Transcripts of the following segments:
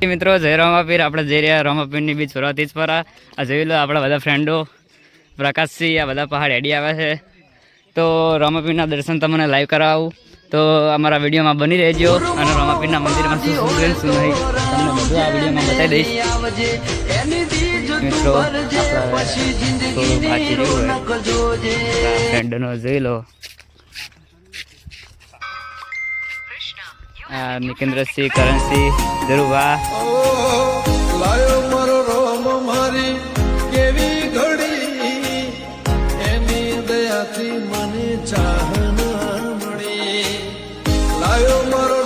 મિત્રો જય રામાપીર આપણે જઈ રહ્યા રામાપીરની બીચ ફરવાથી જ ફરા આ જોઈ લો આપણા બધા ફ્રેન્ડો પ્રકાશસિંહ આ બધા પહાડ હેડી આવે છે તો રામાપીરના દર્શન તમને લાઈવ કરાવું તો અમારા વિડીયોમાં બની રહેજો અને રામાપીરના મંદિરમાં શું શું છે શું નહીં તમને બધું આ વિડીયોમાં બતાવી દઈશ મિત્રો થોડું બાકી રહ્યું હોય ફ્રેન્ડનો જોઈ લો નિકેન્દ્રસિંહ કરણસિંહ ધ્રુવા લાયો મારો રોમ મારી કેવી ઘડી એની દયાથી મને ચાહના મળી લાયો મારો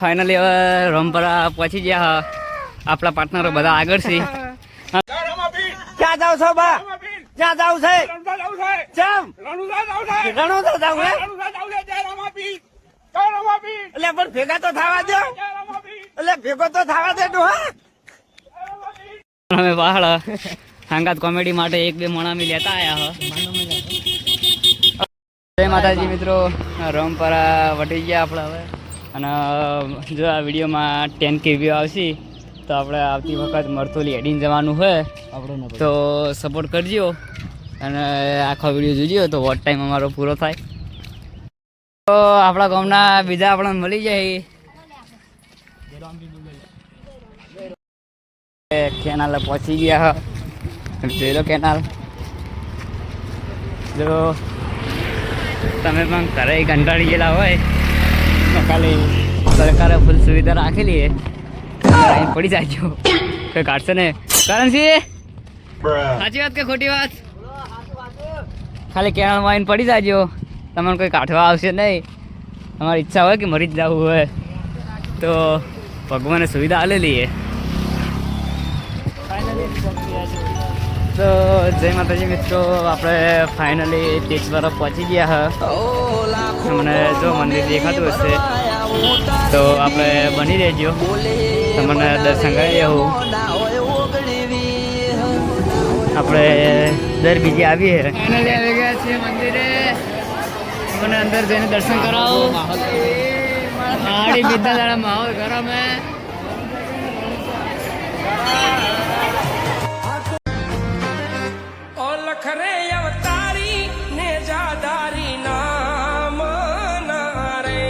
ફાઇનલી હવે રોમપરા પહોંચી ગયા આપણા પાર્ટનરો બધા આગળ છે ક્યાં જાવ છો બા ક્યાં જાવ છે ચમ રણુજા જાવ હે એટલે પણ ભેગા તો થવા દો એટલે ભેગો તો થવા દે તું હા અમે પહાડ સંગાત કોમેડી માટે એક બે મોણામી લેતા આયા જય માતાજી મિત્રો રોમપરા વટી ગયા આપણે હવે અને જો આ વિડીયોમાં 10K વ્યૂ આવશે તો આપણે આવતી વખત મરતોલી હેડીને જવાનું હોય તો સપોર્ટ કરજો અને આખો વિડીયો જોજો તો વોટ ટાઈમ અમારો પૂરો થાય તો આપણા ગામના બીજા આપણને મળી જાય કેનાલ પહોંચી ગયા જોઈ લો કેનાલ જો તમે પણ ઘરે કંટાળી ગયેલા હોય તો ખાલી સરકારે ફૂલ સુવિધા રાખેલી પડી જાજો કઈ કાઢશે ને કરણસિંહ સાચી વાત કે ખોટી વાત ખાલી કેનાલમાં આવીને પડી જાજો તમને કોઈ કાઢવા આવશે નહીં તમારી ઈચ્છા હોય કે મરી જ જવું હોય તો ભગવાને સુવિધા આલેલી તો જય માતાજી મિત્રો આપણે ફાઇનલી તેજ તરફ પહોંચી ગયા તમને જો મંદિર દેખાતું હશે તો આપણે બની રહેજો તમને દર્શન કરી દેવું આપણે દર બીજી આવીએ ફાઇનલી આવી ગયા છીએ મંદિરે મને અંદર જઈને દર્શન કરાવો પહાડી બીજા માહોલ ગરમ હે લખરે અવતારી ને જાદારી નામ નારે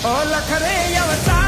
ઓ લખરે અવતારી